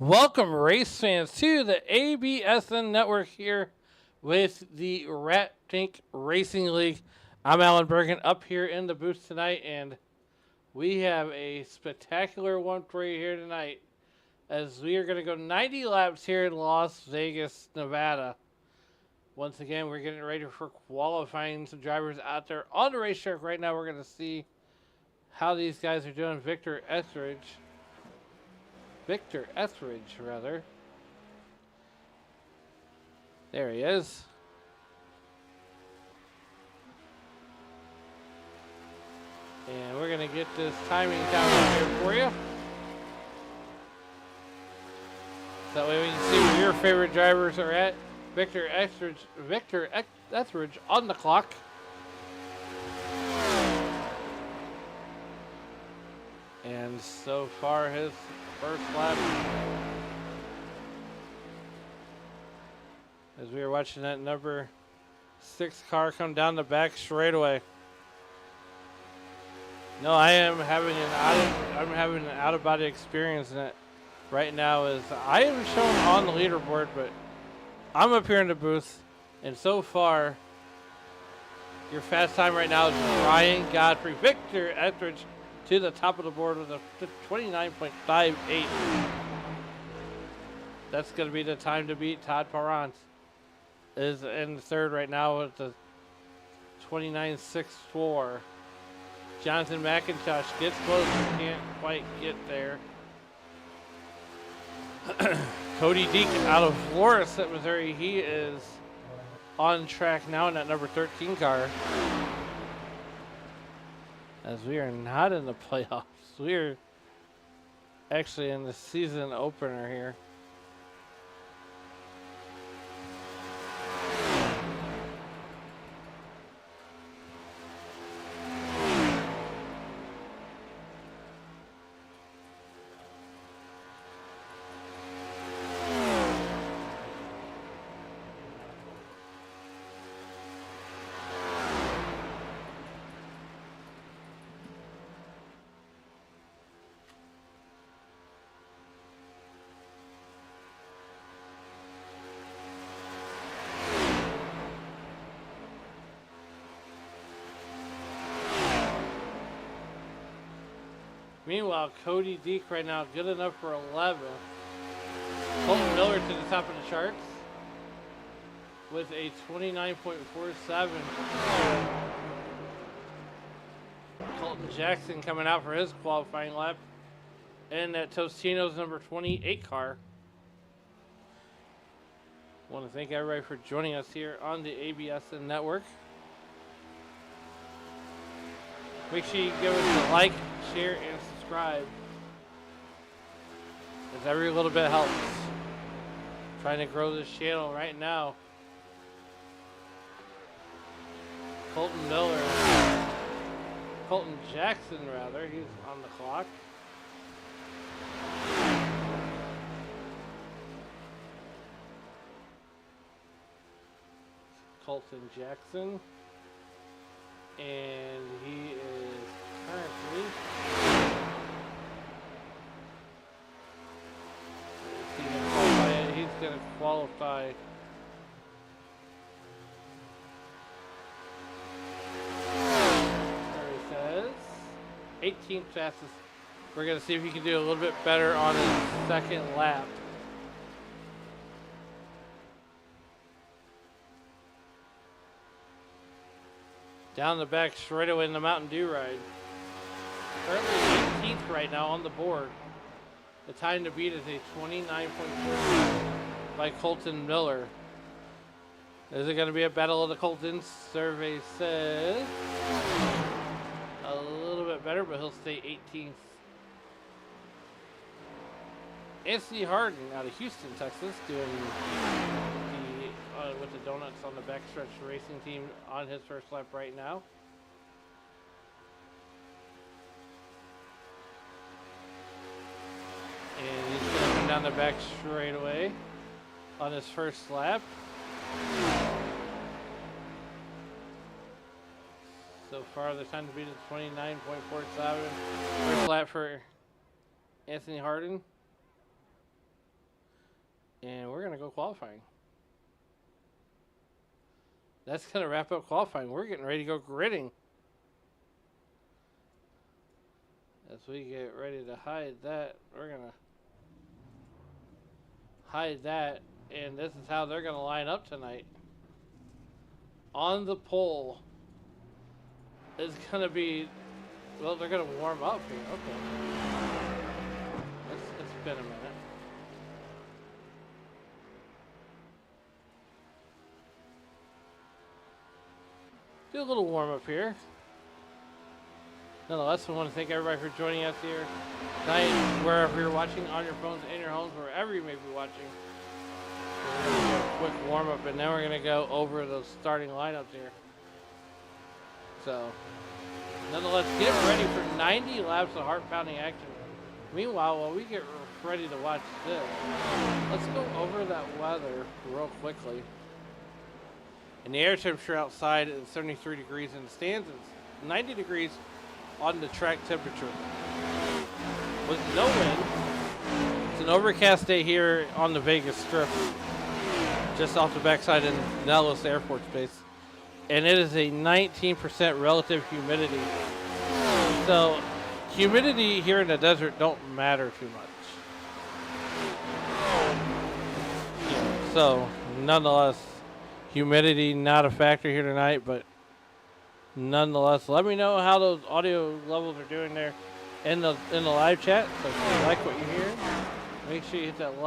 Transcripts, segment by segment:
Welcome, race fans, to the ABSN network here with the Rat Tank Racing League. I'm Alan Bergen up here in the booth tonight, and we have a spectacular one for you here tonight as we are going to go 90 laps here in Las Vegas, Nevada. Once again, we're getting ready for qualifying some drivers out there on the racetrack right now. We're going to see how these guys are doing. Victor Etheridge, rather. There he is. And we're going to get this timing down here for you. That way we can see where your favorite drivers are at. Victor Etheridge on the clock. And so far, his first lap, as we are watching that number 6 car come down the back straightaway. No, I'm having an out-of-body experience in it right now. As I am shown on the leaderboard, but I'm up here in the booth, and so far, your fast time right now is Ryan Godfrey. Victor Etheridge to the top of the board with a 29.58. That's going to be the time to beat. Todd Parent is in third right now with the 29.64. Jonathan McIntosh gets close, but can't quite get there. Cody Deek out of Flores at Missouri. He is on track now in that number 13 car. As we are not in the playoffs. We are actually in the season opener here. Meanwhile, Cody Deek right now good enough for 11. Colton Miller to the top of the charts with a 29.47. Colton Jackson coming out for his qualifying lap in that Tostino's number 28 car. I want to thank everybody for joining us here on the ABSN network. Make sure you give us a like, share, and subscribe, as every little bit helps. Trying to grow this channel right now. Colton Jackson rather, he's on the clock. Colton Jackson. And he is currently he's going to qualify. There he says 18th fastest. We're going to see if he can do a little bit better on his second lap. Down the back straightaway in the Mountain Dew ride. Currently 18th right now on the board. The time to beat is a 29.4 by Colton Miller. Is it going to be a battle of the Coltons? Survey says a little bit better, but he'll stay 18th. Anthony Harden out of Houston, Texas, doing with the donuts on the backstretch racing team on his first lap right now. And he's going to come down the back straightaway on his first lap. So far, the time to beat is 29.47. First lap for Anthony Harden. And we're going to go qualifying. That's going to wrap up qualifying. We're getting ready to go gridding. As we get ready to hide that, we're going to hide that. And this is how they're going to line up tonight. On the pole is going to be, well, they're going to warm up here. Okay. It's been a minute. Do a little warm up here. Nonetheless, I want to thank everybody for joining us here tonight, wherever you're watching, on your phones, in your homes, wherever you may be watching. We're going to do a quick warm up, and then we're going to go over those starting lineups here. So, nonetheless, get ready for 90 laps of heart-pounding action. Meanwhile, while we get ready to watch this, let's go over that weather real quickly. And the air temperature outside is 73 degrees in the stands. It's 90 degrees on the track temperature. With no wind. It's an overcast day here on the Vegas Strip, just off the backside in Nellis Air Force Base. And it is a 19% relative humidity. So humidity here in the desert don't matter too much. Yeah, so nonetheless, humidity not a factor here tonight, but nonetheless, let me know how those audio levels are doing there in the live chat. So if you like what you hear, make sure you hit that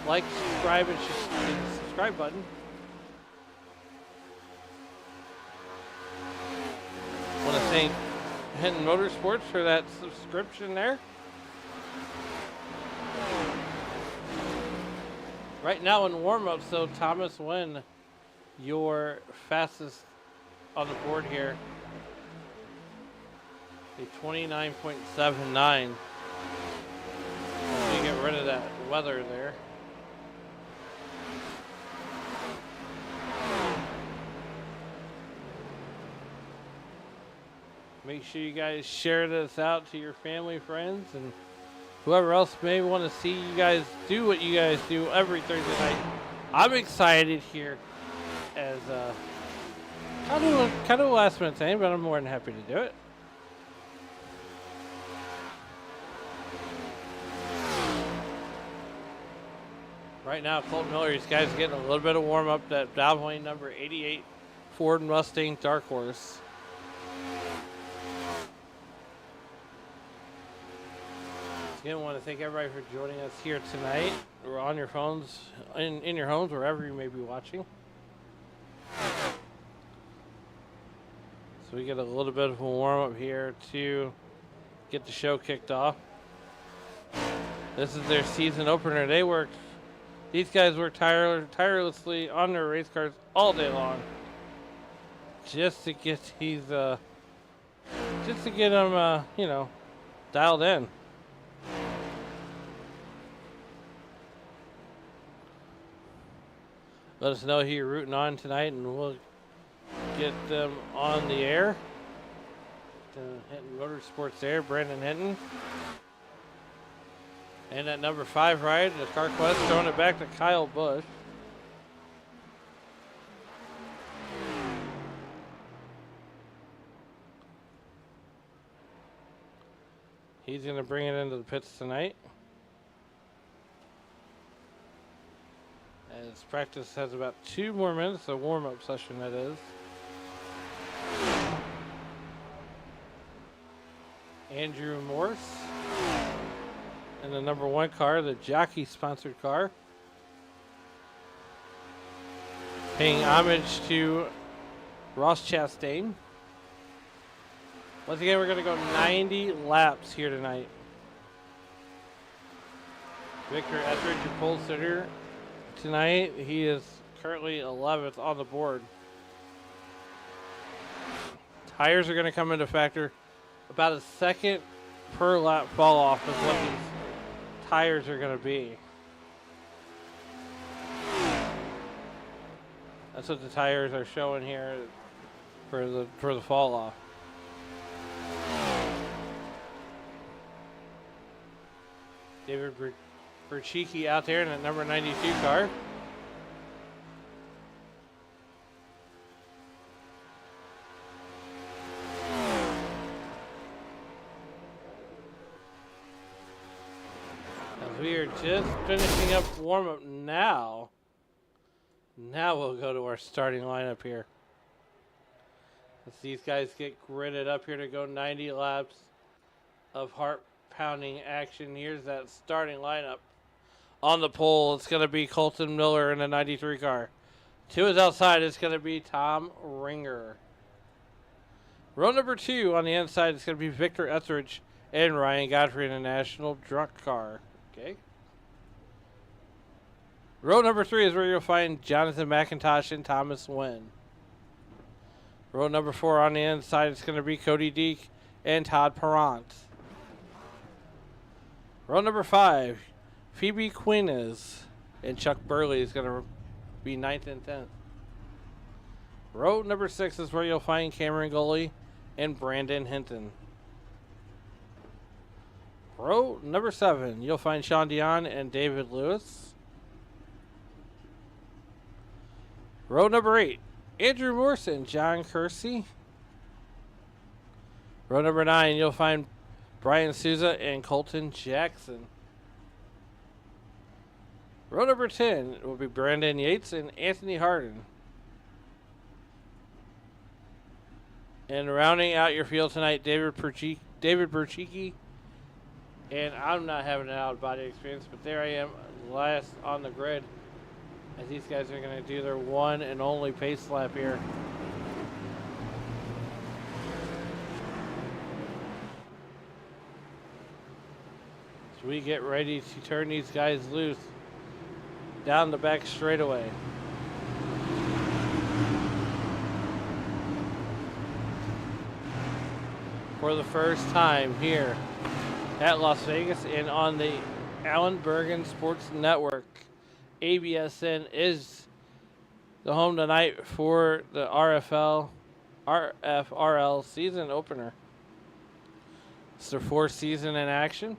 like, subscribe, and subscribe button. Want to thank Hinton Motorsports for that subscription there. Right now in warm-up, so Thomas Wynn, your fastest on the board here. A 29.79. Let me get rid of that weather there. Make sure you guys share this out to your family, friends, and whoever else may want to see you guys do what you guys do every Thursday night. I'm excited here as kind of a last minute thing, but I'm more than happy to do it. Right now, Colton Miller, these guys getting a little bit of warm up. That Valvoline number 88 Ford Mustang Dark Horse. Again, I want to thank everybody for joining us here tonight. We're on your phones, in your homes, wherever you may be watching. So we get a little bit of a warm-up here to get the show kicked off. This is their season opener. These guys work tirelessly on their race cars all day long, just to get these, them, dialed in. Let us know who you're rooting on tonight, and we'll get them on the air. Hinton Motorsports there, Brandon Hinton. And that number 5 ride, the CarQuest, throwing it back to Kyle Busch. He's going to bring it into the pits tonight. As practice has about 2 more minutes, a warm-up session that is. Andrew Morse in the number 1 car, the jockey-sponsored car. Paying homage to Ross Chastain. Once again, we're going to go 90 laps here tonight. Victor Etheridge, your pole sitter tonight. He is currently 11th on the board. Tires are going to come into factor. About a second per lap fall off is what these tires are going to be. That's what the tires are showing here for the fall off. Cheeky out there in that number 92 car. As we are just finishing up warm-up now. Now we'll go to our starting lineup here. As these guys get gridded up here to go 90 laps of heart-pounding action. Here's that starting lineup. On the pole, it's going to be Colton Miller in the 93 car. To his outside, it's going to be Tom Ringer. Row number 2 on the inside, it's going to be Victor Etheridge and Ryan Godfrey in the National Truck car. Okay. Row number 3 is where you'll find Jonathan McIntosh and Thomas Wynn. Row number 4 on the inside, it's going to be Cody Deek and Todd Perrant. Row number 5, Phoebe Queenes and Chuck Burley is going to be 9th and 10th. Row number 6 is where you'll find Cameron Goley and Brandon Hinton. Row number 7, you'll find Sean Dion and David Lewis. Row number 8, Andrew Morrison, John Kersey. Row number 9, you'll find Brian Souza and Colton Jackson. Row number 10 will be Brandon Yates and Anthony Harden. And rounding out your field tonight, David Berchicki. And I'm not having an out-of-body experience, but there I am, last on the grid, as these guys are going to do their one and only pace lap here. So we get ready to turn these guys loose down the back straightaway. For the first time here at Las Vegas and on the Alan Bergen Sports Network, ABSN is the home tonight for the RFRL season opener. It's their 4th season in action.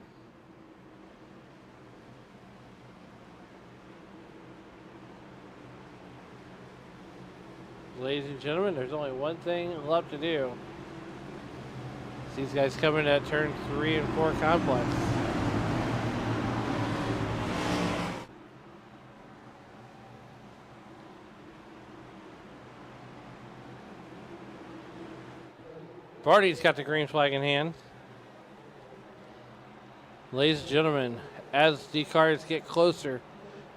Ladies and gentlemen, there's only one thing left to do. These guys come in at turn 3 and 4 complex. Barty's got the green flag in hand. Ladies and gentlemen, as the cars get closer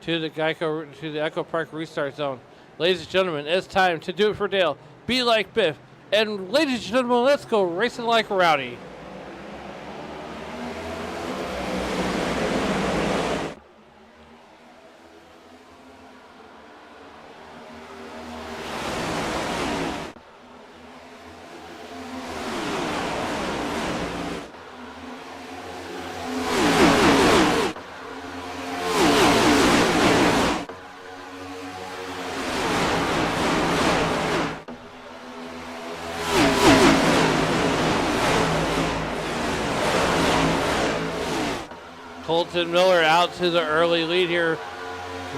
to the Echo Park restart zone, ladies and gentlemen, it's time to do it for Dale. Be like Biff. And ladies and gentlemen, let's go racing like Rowdy. Colton Miller out to the early lead here.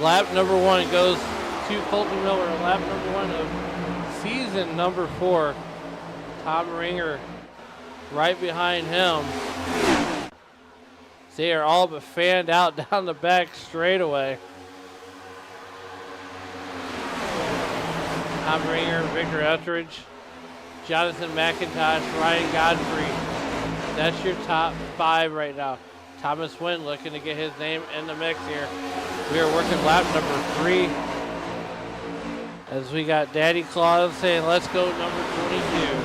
Lap number 1 goes to Colton Miller. Lap number 1 of season number 4. Tom Ringer right behind him. They are all but fanned out down the back straightaway. Tom Ringer, Victor Etheridge, Jonathan McIntosh, Ryan Godfrey. That's your top 5 right now. Thomas Wynn looking to get his name in the mix here. We are working lap number 3. As we got Daddy Claus saying, let's go number 22.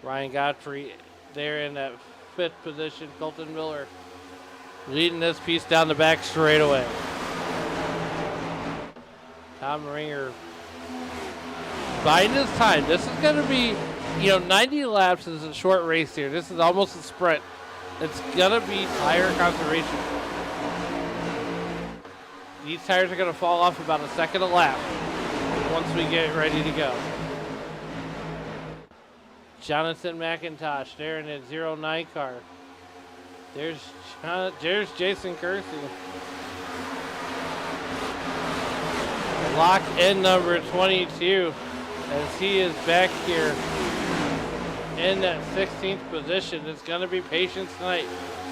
Ryan Godfrey there in that 5th position. Colton Miller leading this piece down the back straightaway. Tom Ringer biding his time. This is going to be, 90 laps is a short race here. This is almost a sprint. It's going to be tire conservation. These tires are going to fall off about a second a lap once we get ready to go. Jonathan McIntosh there in that 09 car. There's Jason Kersey. Lock in number 22 as he is back here in that 16th position. It's going to be patience tonight.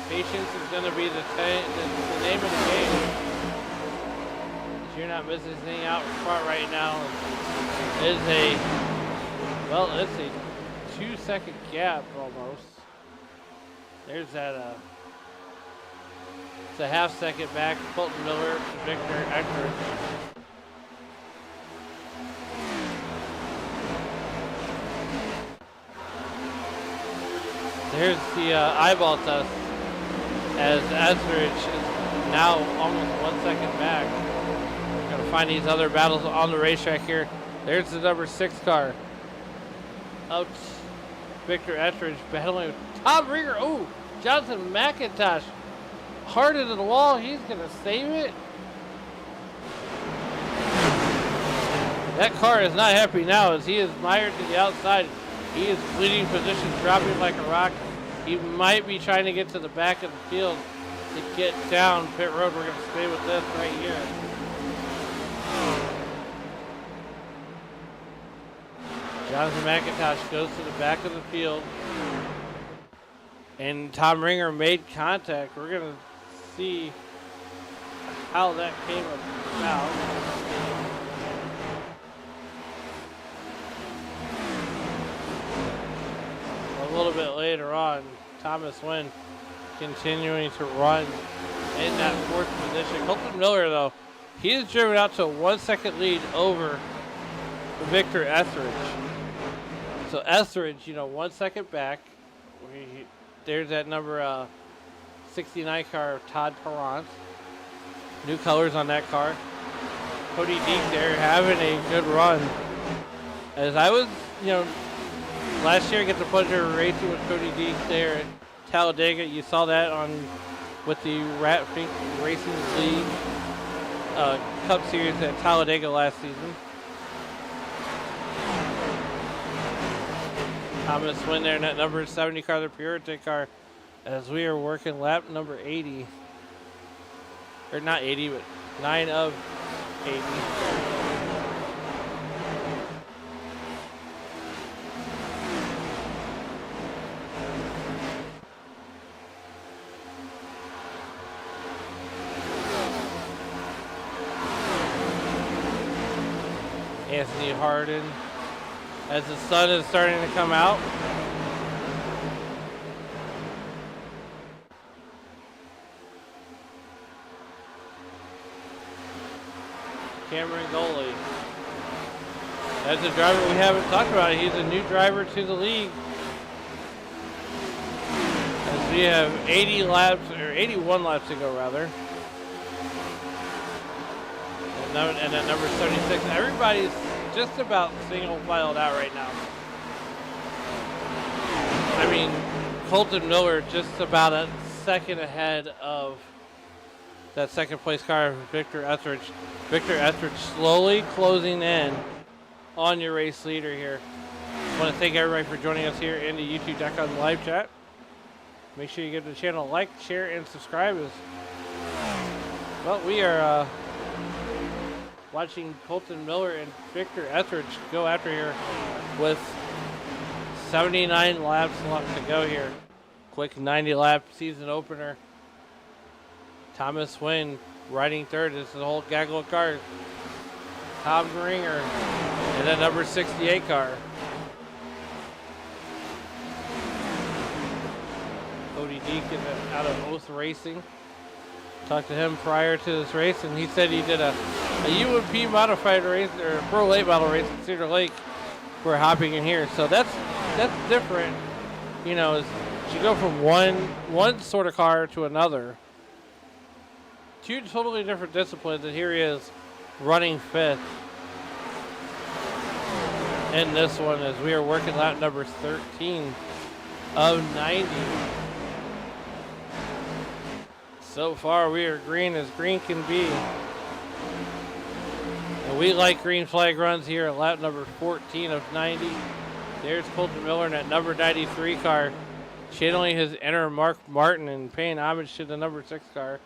Patience is going to be the name of the game. If you're not missing anything out front right now, it's a 2-second gap almost. There's that, it's a half-second back. Colton Miller to Victor Eckert. Here's the eyeball test as Etheridge is now almost 1 second back. We're going to find these other battles on the racetrack here. There's the number 6 car. Out Victor Etheridge battling with Tom Ringer. Oh, Jonathan McIntosh hard into the wall. He's going to save it. That car is not happy now as he is mired to the outside. He is bleeding position, dropping like a rock. He might be trying to get to the back of the field to get down pit road. We're going to stay with this right here. Jonathan McIntosh goes to the back of the field. And Tom Ringer made contact. We're going to see how that came about. A little bit later on, Thomas Wynn continuing to run in that 4th position. Colton Miller, though, he is driven out to a 1 second lead over Victor Etheridge. So Etheridge, 1 second back. There's that number 69 car of Todd Perrant. New colors on that car. Cody Deek there having a good run. As I was, last year I get the pleasure of racing with Cody Deek there at Talladega. You saw that with the Rat Fink Racing League Cup Series at Talladega last season. Thomas Wynn there in that number 70 car, the Puritan car, as we are working lap number 80. Or not 80, but 9 of 80. Anthony Harden as the sun is starting to come out. Cameron Goley. That's a driver we haven't talked about. He's a new driver to the league. As we have 80 laps, or 81 laps to go rather. And at number 76, everybody's just about single filed out right now. I mean, Colton Miller just about a second ahead of that second place car, Victor Etheridge. Victor Etheridge slowly closing in on your race leader here. I want to thank everybody for joining us here in the YouTube.com live chat. Make sure you give the channel a like, share, and subscribe. Well, we are watching Colton Miller and Victor Etheridge go after here with 79 laps left to go here. Quick 90 lap season opener. Thomas Wynn riding third. This is the whole gaggle of cars. Tom Ringer and that number 68 car. Cody Deek out of Oath Racing. Talked to him prior to this race, and he said he did a UMP modified race, or a pro late model race in Cedar Lake for hopping in here. So that's different, as you go from one sort of car to another. Two totally different disciplines, and here he is running 5th in this one as we are working lap number 13 of 90. So far, we are green as green can be. And we like green flag runs here at lap number 14 of 90. There's Colton Miller in that number 93 car. channeling his inner Mark Martin and paying homage to the number 6 car.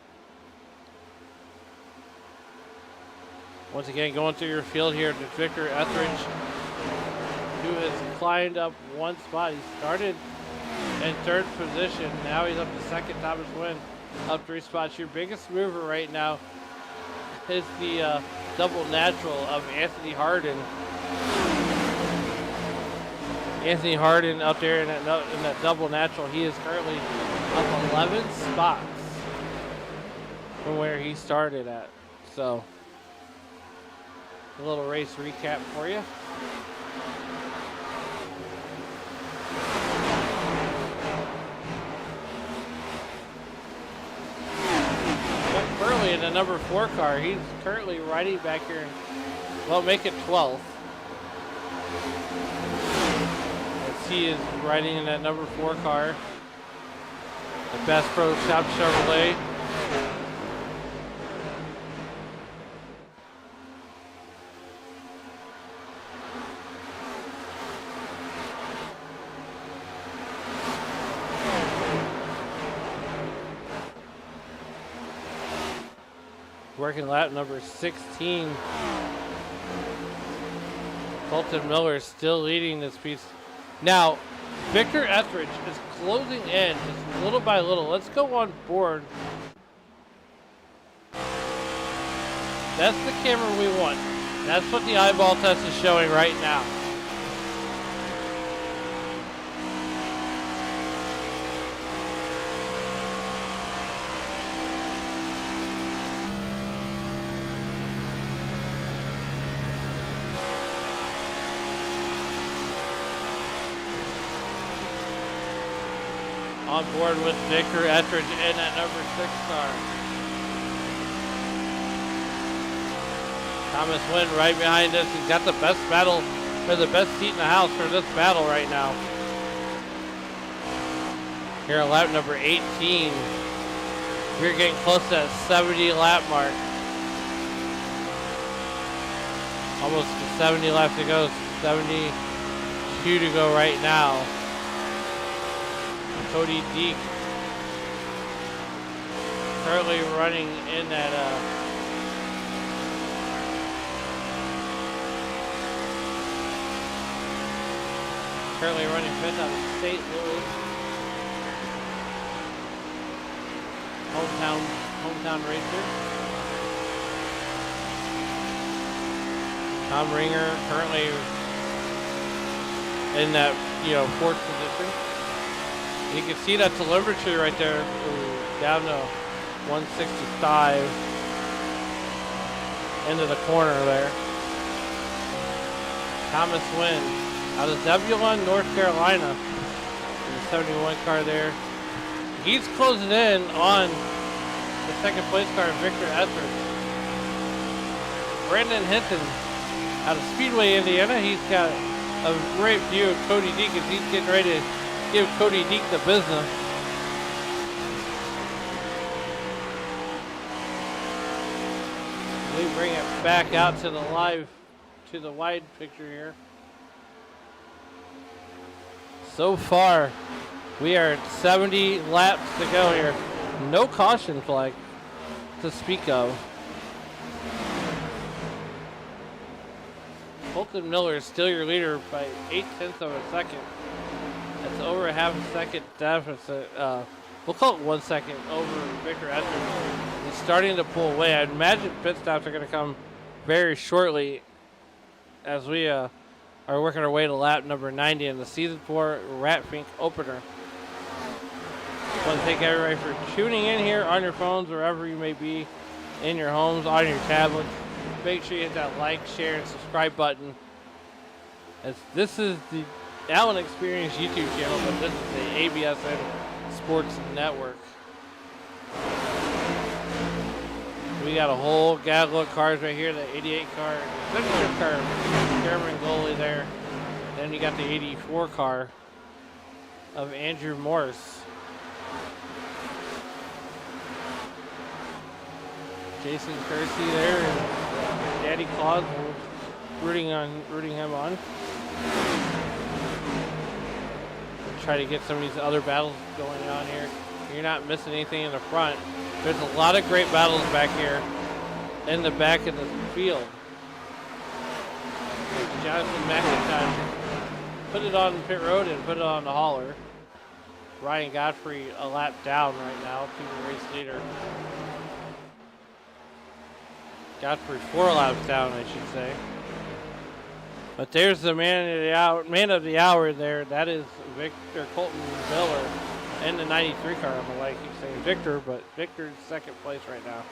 Once again, going through your field here to Victor Etheridge, who has climbed up one spot. He started in 3rd position. Now he's up to 2nd. Thomas Wynn up 3 spots. Your biggest mover right now is the double natural of Anthony Harden. Anthony Harden up there in that double natural. He is currently up 11 spots from where he started at. So, a little race recap for you. Burley in the number 4 car. He's currently riding back here in, well, make it 12th. As he is riding in that number 4 car. The Best Pro Shop Chevrolet. Working lap number 16. Colton Miller is still leading this piece. Now, Victor Etheridge is closing in just little by little. Let's go on board. That's the camera we want. That's what the eyeball test is showing right now. On board with Victor Etheridge in that number 6 car. Thomas Wynn right behind us. He's got the best battle, or the best seat in the house for this battle right now. Here at lap number 18. We're getting close to that 70 lap mark. Almost 70 laps to go. 72 to go right now. Cody Deek currently running in that currently running fifth out of St. Louis. Hometown racer. Tom Ringer currently in that 4th position. You can see that telemetry right there, down to 165 into the corner there. Thomas Wynn out of Zebulon, North Carolina, in the 71 car there. He's closing in on the 2nd place car, Victor Etheridge. Brandon Hinton out of Speedway, Indiana. He's got a great view of Cody Deek as he's getting ready to give Cody Deek the business. We bring it back out to the wide picture here. So far, we are at 70 laps to go here. No caution flag to speak of. Colton Miller is still your leader by 0.8 of a second. That's over a half a second deficit. We'll call it 1 second over Victor Etheridge. He's starting to pull away. I'd imagine pit stops are going to come very shortly as we are working our way to lap number 90 in the Season 4 Rat Fink opener. I want to thank everybody for tuning in here on your phones, wherever you may be, in your homes, on your tablets. Make sure you hit that like, share, and subscribe button. As this is the Allen Experience YouTube channel, but this is the ABSN Sports Network. We got a whole gaggle of cars right here. The 88 car, signature car, Cameron Goalie there. Then you got the 84 car of Andrew Morse. Jason Kersey there, and Daddy Claus rooting him on. try to get some of these other battles going on here. You're not missing anything in the front. There's a lot of great battles back here in the back of the field. Jonathan McIntosh put it on pit road and put it on the hauler. Ryan Godfrey a lap down right now to the race leader. Godfrey 4 laps down, I should say. But there's the man of the hour there. That is Victor Colton Miller in the 93 car. I don't know why I keep saying Victor, but Victor's second place right now.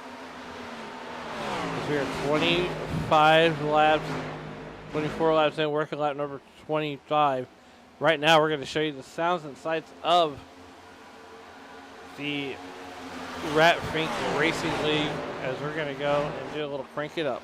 We are 25 laps, 24 laps in, working lap number 25. Right now, we're going to show you the sounds and sights of the Rat Fink Racing League as we're going to go and do a little crank it up.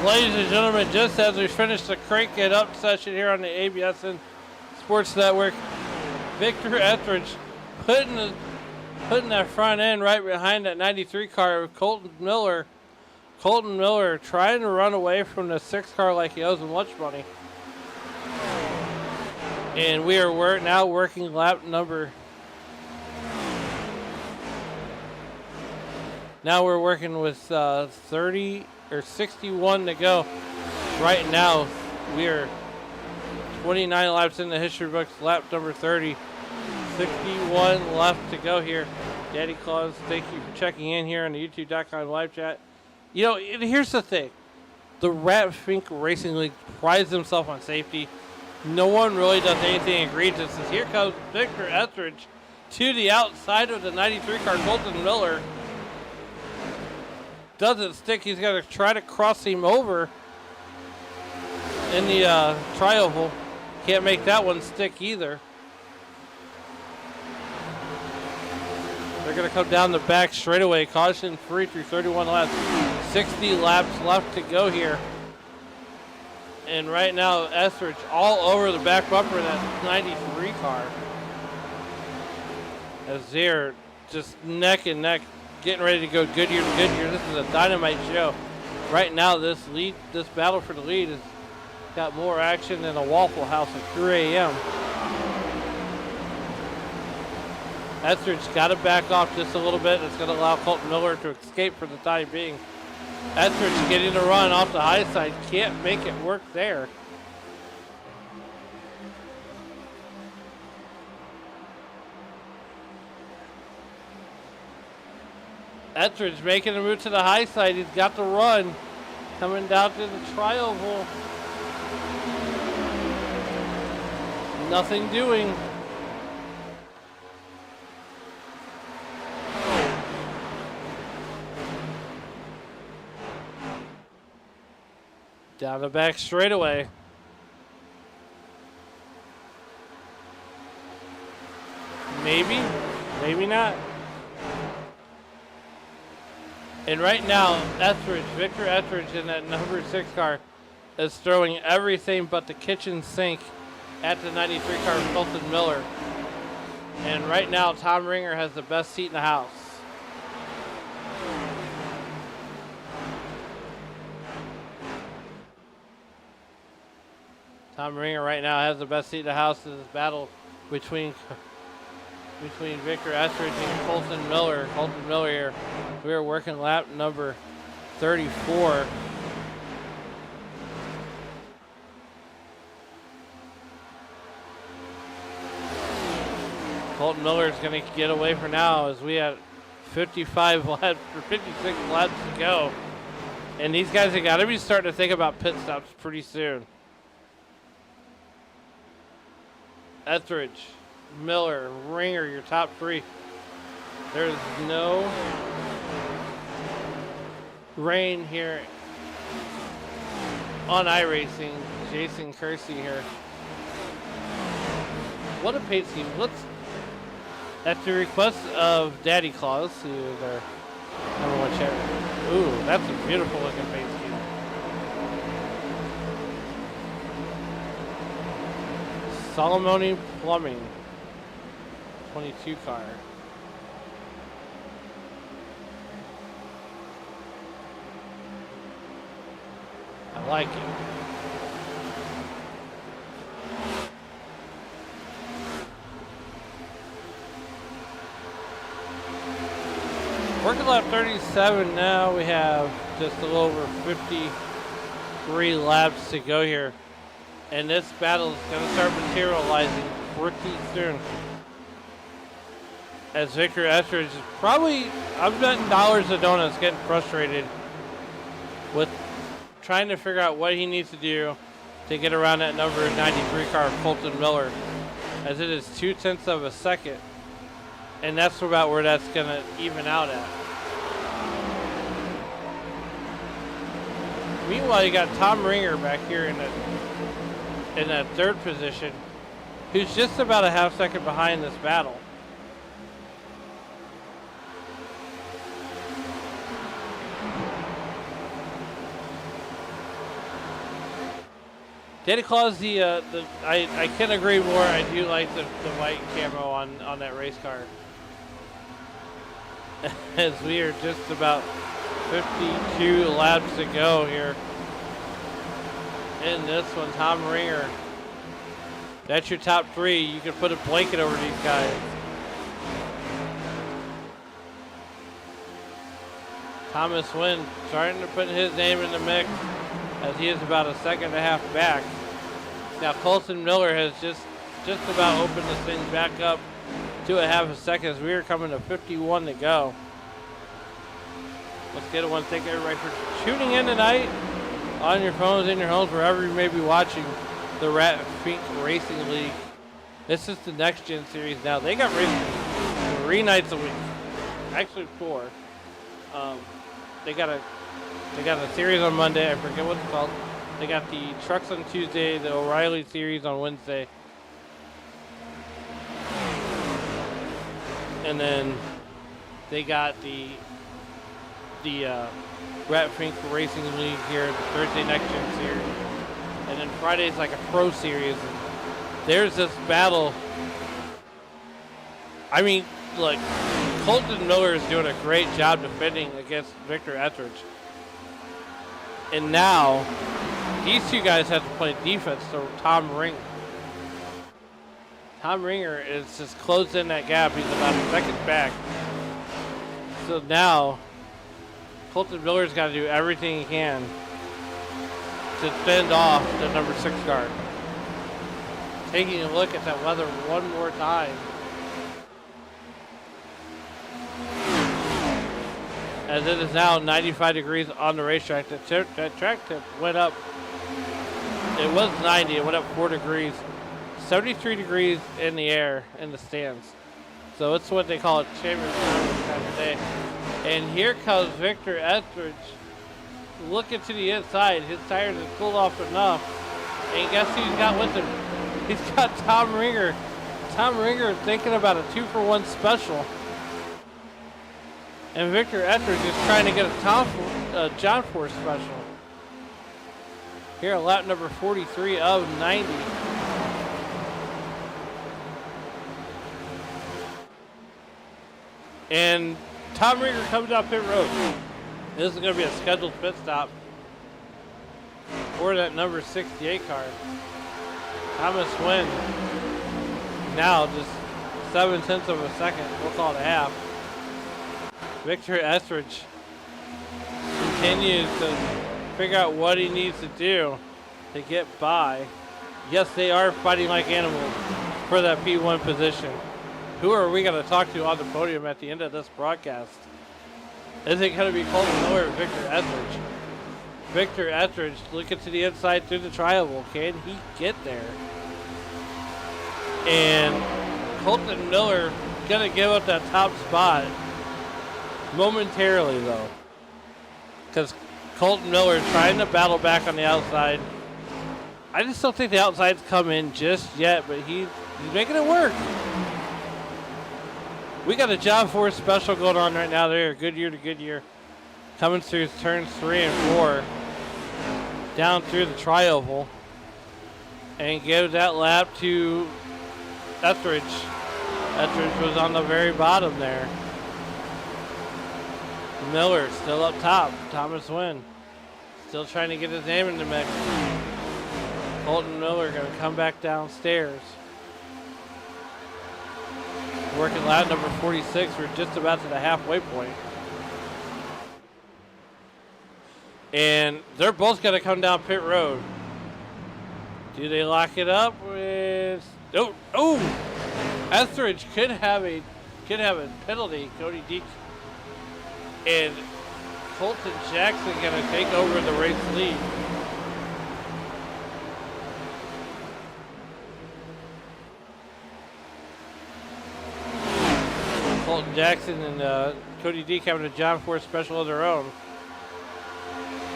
Ladies and gentlemen, just as we finish the Crank It Up session here on the ABSN Sports Network, Victor Etheridge putting that front end right behind that 93 car of Colton Miller. Colton Miller trying to run away from the 6 car like he owes him lunch money. And we're now working lap number. Now we're working with 30 or 61 to go. Right now, we are 29 laps in the history books, lap number 30. 61 left to go here. Daddy Claus, thank you for checking in here on the YouTube.com live chat. You know, here's the thing. The Rat Fink Racing League prides themselves on safety. No one really does anything egregious. As here comes Victor Etheridge to the outside of the 93 car, Colton Miller. Doesn't stick. He's going to try to cross him over in the tri-oval. Can't make that one stick either. They're going to come down the back straightaway. Caution free through 31 laps. 60 laps left to go here. And right now, Etheridge all over the back bumper of that 93 car. As they're just neck and neck, getting ready to go Goodyear to Goodyear. This is a dynamite show. Right now, this battle for the lead has got more action than a Waffle House at 3 a.m. Etheridge got to back off just a little bit. It's going to allow Colton Miller to escape for the time being. Etheridge getting a run off the high side. Can't make it work there. Etheridge making a move to the high side. He's got the run. Coming down to the tri-oval. Nothing doing. Down the back straightaway. Maybe, maybe not. And right now, Victor Etheridge in that number 6 car is throwing everything but the kitchen sink at the 93 car, Colton Miller. And right now, Tom Ringer has the best seat in the house. Tom Ringer right now has the best seat in the house in this battle between Victor Etheridge and Colton Miller. Colton Miller here. We are working lap number 34. Colton Miller is going to get away for now as we have 55 laps or 56 laps to go. And these guys have got to be starting to think about pit stops pretty soon. Etheridge, Miller, Ringer, your top 3. There's no rain here on iRacing. Jason Kersey here. What a pace scheme. At the request of Daddy Claus, who is our number 1 chair. Ooh, that's a beautiful looking pace scheme. Solomoni Plumbing, 22 car. I like it. Working lap 37 now. We have just a little over 53 laps to go here. And this battle is going to start materializing pretty soon. As Victor Etheridge is probably, I'm betting dollars of donuts, getting frustrated with trying to figure out what he needs to do to get around that number 93 car, Colton Miller, as it is 0.2 of a second. And that's about where that's going to even out at. Meanwhile, you got Tom Ringer back here in that 3rd position, who's just about a half second behind this battle. Daddy Claus, I can't agree more. I do like the white camo on that race car. As we are just about 52 laps to go here in this one. Tom Ringer, that's your top 3. You can put a blanket over these guys. Thomas Wynn starting to put his name in the mix as he is about a second and a half back. Now Colton Miller has just about opened this thing back up to a half a second as we are coming to 51 to go. Let's get it one. Thank everybody for tuning in tonight on your phones, in your homes, wherever you may be watching the Rat Fink Racing League. This is the next gen series now. They got racing 3 nights a week, actually 4. They got a series on Monday. I forget what it's called. They got the trucks on Tuesday, the O'Reilly series on Wednesday, and then they got the Rat Fink Racing League here, the Thursday Next Gen series, and then Friday's like a pro series. And there's this battle. I mean, look, Colton Miller is doing a great job defending against Victor Etheridge, and now these two guys have to play defense to Tom Ringer. Tom Ringer is just closed in that gap. He's about a second back. So now Colton Miller's got to do everything he can to fend off the number 6 guard. Taking a look at that weather one more time. As it is now 95 degrees on the racetrack. That track tip went up. It was 90. It went up 4 degrees. 73 degrees in the air in the stands. So it's what they call a champions time of day. And here comes Victor Etheridge looking to the inside. His tires have cooled off enough. And guess who he's got with him? He's got Tom Ringer. Tom Ringer thinking about a 2-for-1 special. And Victor Etheridge is trying to get a John Force special. Here at lap number 43 of 90. And Tom Ringer comes down pit road. This is going to be a scheduled pit stop for that number 68 car. Thomas Wynn now just 0.7 of a second. We'll call it a half. Victor Etheridge continues to figure out what he needs to do to get by. Yes, they are fighting like animals for that P1 position. Who are we going to talk to on the podium at the end of this broadcast? Is it going to be Colton Miller or Victor Etheridge? Victor Etheridge looking to the inside through the triangle. Can he get there? And Colton Miller going to give up that top spot momentarily, though. Because Colton Miller is trying to battle back on the outside. I just don't think the outside's come in just yet, but he's making it work. We got a John Force special going on right now there. Goodyear to Goodyear. Coming through turns 3 and 4. Down through the tri-oval. And give that lap to Etheridge. Etheridge was on the very bottom there. Miller still up top. Thomas Wynn still trying to get his name in the mix. Colton Miller going to come back downstairs. Working lap number 46. We're just about to the halfway point. And they're both going to come down pit road. Do they lock it up with... Oh! Etheridge could have a penalty. Cody Deek and Colton Jackson going to take over the race lead. Colton Jackson and Cody Deek having a John Force special of their own.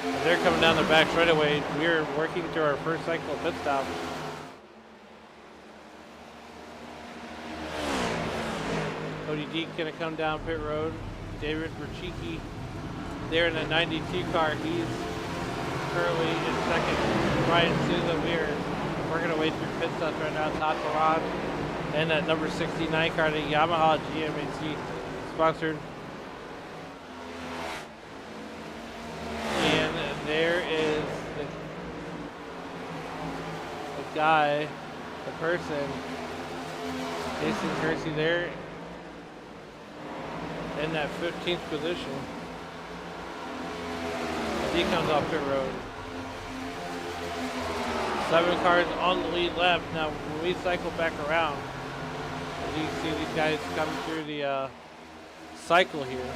And they're coming down the back straightaway. We're working through our first cycle of pit stop. Cody Deek going to come down pit road. David Berchicki there in the 92 car. He's currently in second. Brian Souza here working away through pit stops right now. Todd Farad and that number 69 car, the Yamaha GMAC sponsored. And there is the guy, the person, Jason Kersey there in that 15th position. As he comes off pit road. 7 cars on the lead lap. Now, when we cycle back around, you can see these guys coming through the cycle here.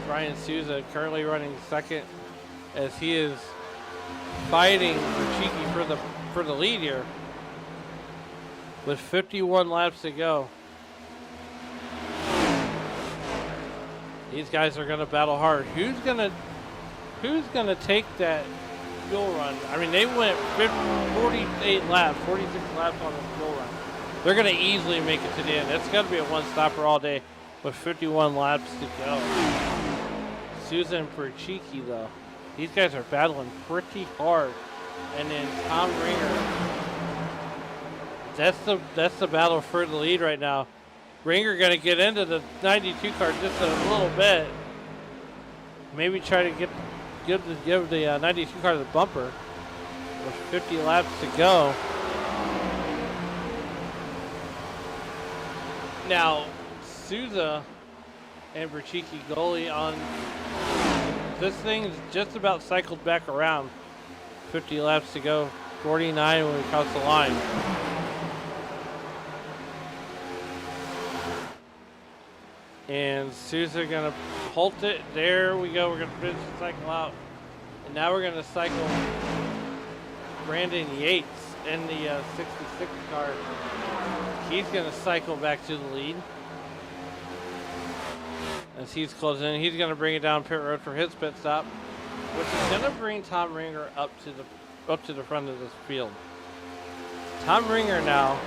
Brian Souza currently running second as he is fighting Berchicki for the lead here with 51 laps to go. These guys are going to battle hard. Who's going to take that fuel run? I mean, they went 46 laps on the fuel run. They're going to easily make it to the end. It's going to be a one-stopper all day with 51 laps to go. Souza and Berchicki, though, these guys are battling pretty hard. And then Tom Ringer, that's the battle for the lead right now. Ringer going to get into the 92 car just a little bit. Maybe try to give the 92 car the bumper with 50 laps to go. Now, Souza and Berchicki goalie on this thing is just about cycled back around. 50 laps to go, 49 when we cross the line. And Souza gonna halt it. There we go. We're gonna finish the cycle out. And now we're gonna cycle Brandon Yates in the 66 car. He's gonna cycle back to the lead. As he's closing in, he's gonna bring it down pit road for his pit stop, which is gonna bring Tom Ringer up to the front of this field. Tom Ringer now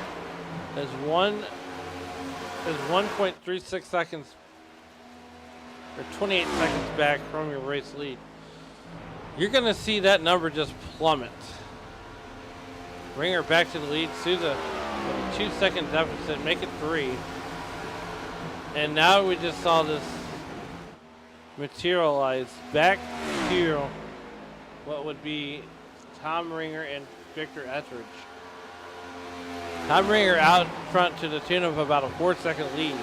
is 1.36 seconds or 28 seconds back from your race lead, you're going to see that number just plummet. Bring her back to the lead. Souza with a 2-second deficit, make it 3. And now we just saw this materialize back to what would be Tom Ringer and Victor Etheridge. Tom Ringer out front to the tune of about a 4-second lead.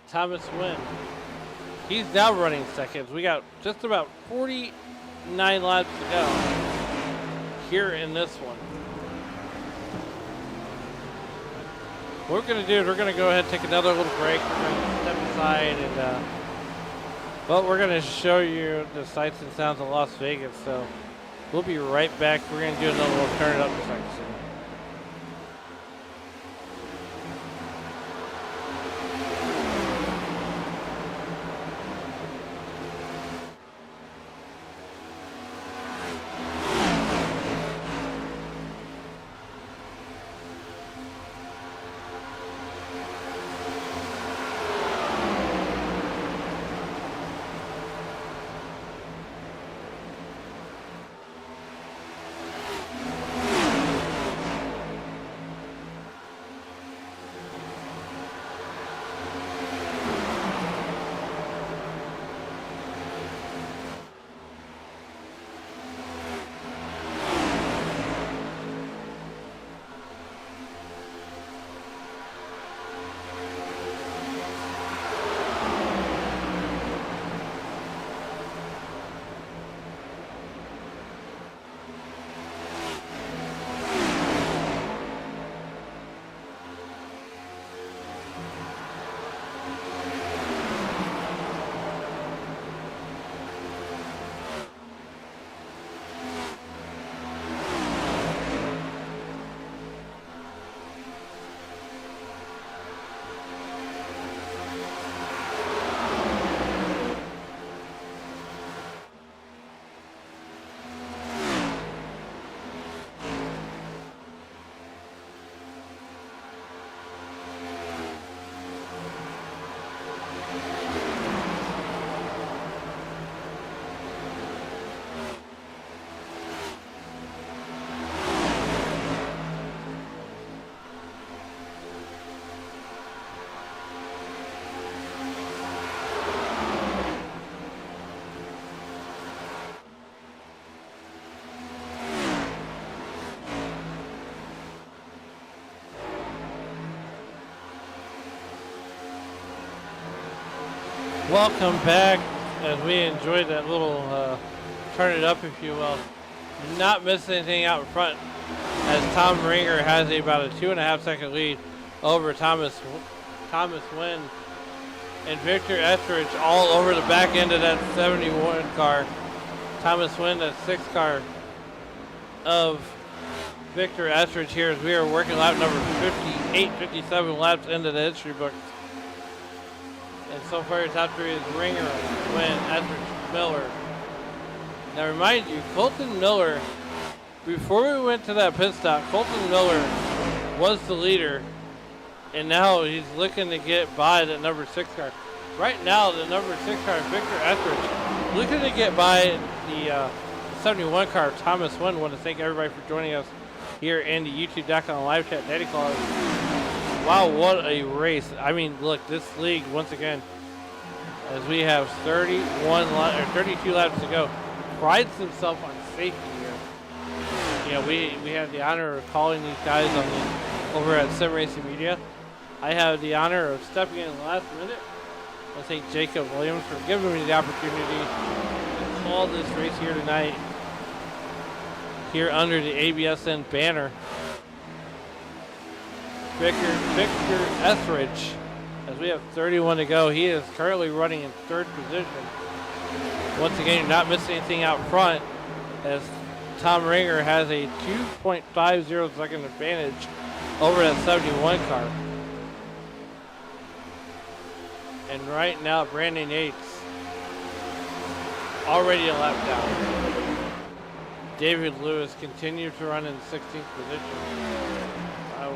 Thomas Wynn, he's now running seconds. We got just about 49 laps to go here in this one. What we're going to do is we're going to go ahead and take another little break. We're going to step aside and but we're going to show you the sights and sounds of Las Vegas. So we'll be right back. We're going to do another little turn it up section. Welcome back as we enjoyed that little turn it up, if you will. Not missing anything out in front as Tom Ringer has about a 2.5-second lead over Thomas Wynn and Victor Etheridge all over the back end of that 71 car. Thomas Wynn, that 6th car of Victor Etheridge here as we are working lap number 58, 57 laps into the history books. And so far, your top 3 is Ringer, Wynn, Etheridge, Miller. Now, remind you, Colton Miller, before we went to that pit stop, Colton Miller was the leader, and now he's looking to get by the number 6 car. Right now, the number 6 car, Victor Etheridge, looking to get by the 71 car, Thomas Wynn. I want to thank everybody for joining us here in the YouTube.com live chat. Daddy Claus. Wow, what a race. I mean, look, this league, once again, as we have 32 laps to go, prides himself on safety here. You know, we have the honor of calling these guys over at Sim Racing Media. I have the honor of stepping in the last minute. I want to thank Jacob Williams for giving me the opportunity to call this race here tonight, here under the ABSN banner. Victor Etheridge, as we have 31 to go, he is currently running in 3rd position. Once again, you're not missing anything out front as Tom Ringer has a 2.50 second advantage over that 71 car. And right now, Brandon Yates already a lap down. David Lewis continues to run in 16th position.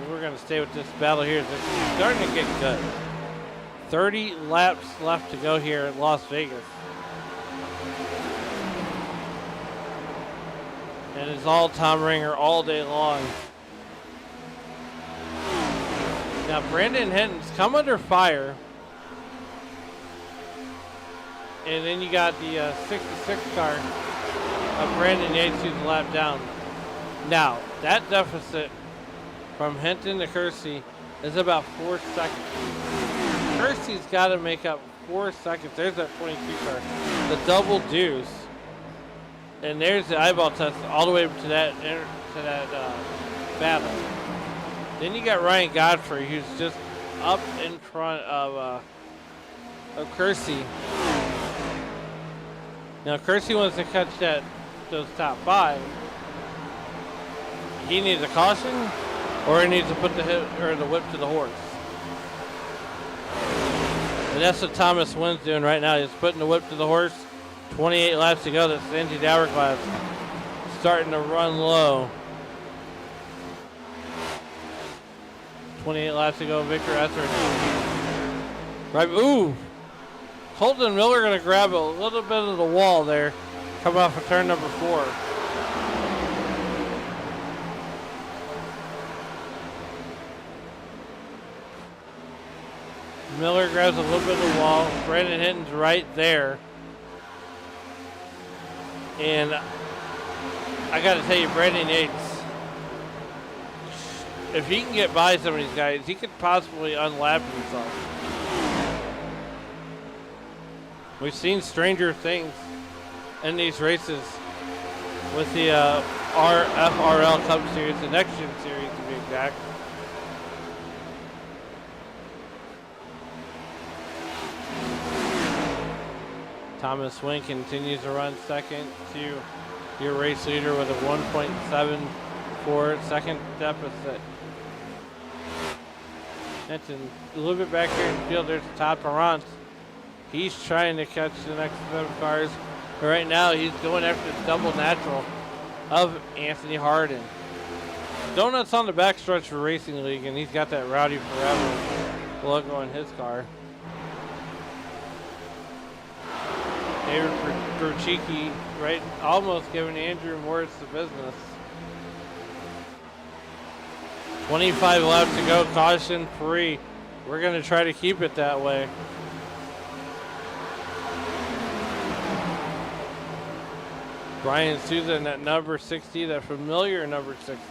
We're going to stay with this battle here. It's starting to get good. 30 laps left to go here at Las Vegas. And it's all Tom Ringer all day long. Now Brandon Hinton's come under fire. And then you got the 66 car of Brandon Yates who's a lap down. Now, that deficit from Hinton to Kersey is about 4 seconds. Kersey's got to make up 4 seconds. There's that 22 car. The double deuce. And there's the eyeball test all the way to that battle. Then you got Ryan Godfrey, who's just up in front of Kersey. Now Kersey wants to catch those top 5. He needs a caution, or he needs to put the whip to the horse. And that's what Thomas Wynn's doing right now. He's putting the whip to the horse. 28 laps to go. That's the Angie Hourglass starting to run low. 28 laps to go. Victor Etheridge. Right. Ooh. Colton Miller going to grab a little bit of the wall there. Coming off of turn number 4. Miller grabs a little bit of the wall. Brandon Hinton's right there. And I got to tell you, Brandon Yates, if he can get by some of these guys, he could possibly unlap himself. We've seen stranger things in these races with the RFRL Cup Series, the Next Gen Series to be exact. Thomas Wynn continues to run second to your race leader with a 1.74 second deficit. Hinton a little bit back here in the field. There's Todd Perrance. He's trying to catch the next 7 cars. But right now he's going after the double natural of Anthony Harden. Donuts on the backstretch for Racing League, and he's got that Rowdy Forever logo on his car. David Gruchicki, right, almost giving Andrew Morris the business. 25 laps to go, caution free. We're going to try to keep it that way. Brian Souza at number 60, that familiar number 60.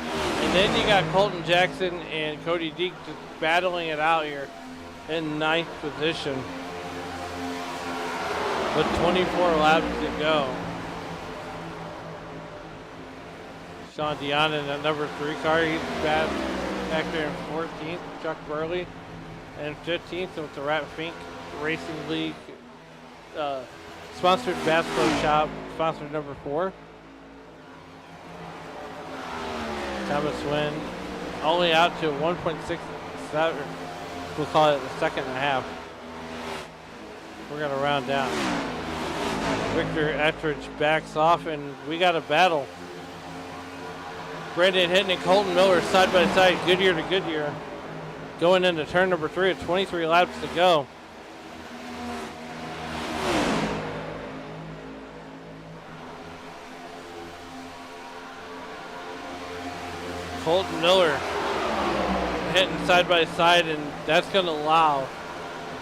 And then you got Colton Jackson and Cody Deek just battling it out here in 9th position with 24 laps to go. Sean Dion in that number 3 car, he's back there in 14th. Chuck Burley and 15th with the Rat Fink Racing League sponsored Bass Pro Shop, sponsored number 4. Thomas Wynn only out to 1.67. We'll call it the second and a half. We're going to round down. Victor Etheridge backs off, and we got a battle. Brandon Hinton and Colton Miller side by side, Goodyear to Goodyear. Going into turn number 3 at 23 laps to go. Colton Miller hitting side by side, and that's going to allow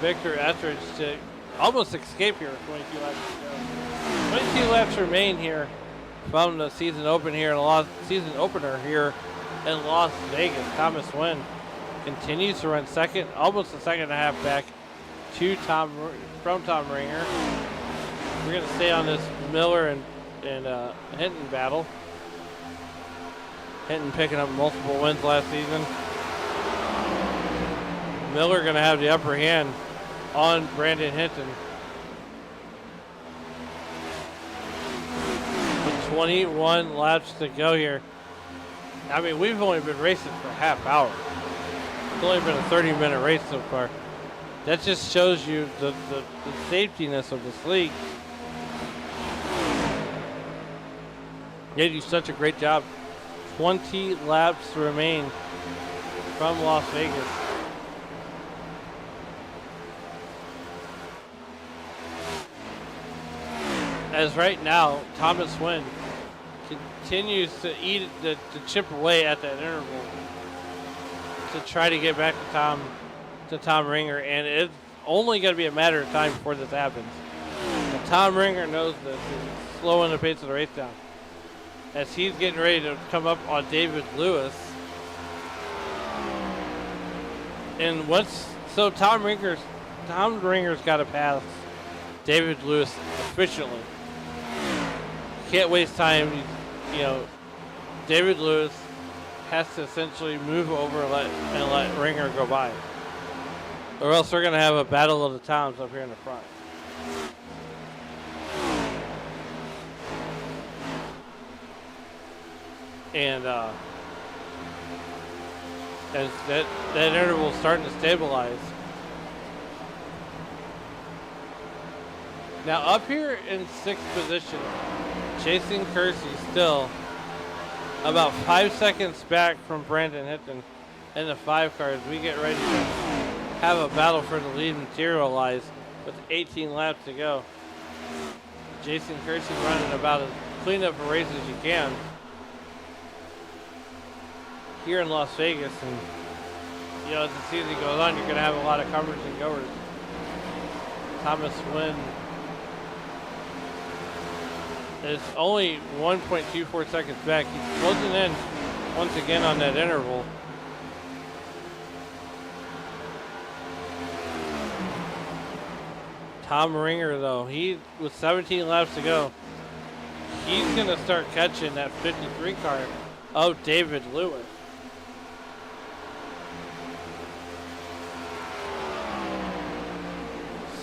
Victor Etheridge to almost escape here with 22 laps to go. 22 laps remain here from the season opener here in Las Vegas. Thomas Wynn continues to run second, almost a second and a half back to Tom Ringer. We're going to stay on this Miller and Hinton battle. Hinton picking up multiple wins last season. Miller going to have the upper hand on Brandon Hinton. With 21 laps to go here. I mean, we've only been racing for a half hour. It's only been a 30-minute race so far. That just shows you the safetiness of this league. They do such a great job. 20 laps remain from Las Vegas. as right now, Thomas Wynn continues to to chip away at that interval to try to get back to Tom Ringer, and it's only going to be a matter of time before this happens. And Tom Ringer knows this. He's slowing the pace of the race down as he's getting ready to come up on David Lewis. And Tom Ringer's got to pass David Lewis efficiently. Can't waste time. David Lewis has to essentially move over and let Ringer go by, or else we're going to have a battle of the towns up here in the front. And as that interval is starting to stabilize. Now up here in 6th position, Jason Kersey still about 5 seconds back from Brandon Hinton in the 5 car as we get ready to have a battle for the lead materialize with 18 laps to go. Jason Kersey running about as clean up a race as you can here in Las Vegas, and as the season goes on, you're going to have a lot of comers and goers. Thomas Wynn is only 1.24 seconds back. He's closing in once again on that interval. Tom Ringer, though, with 17 laps to go, he's going to start catching that 53 car of David Lewis.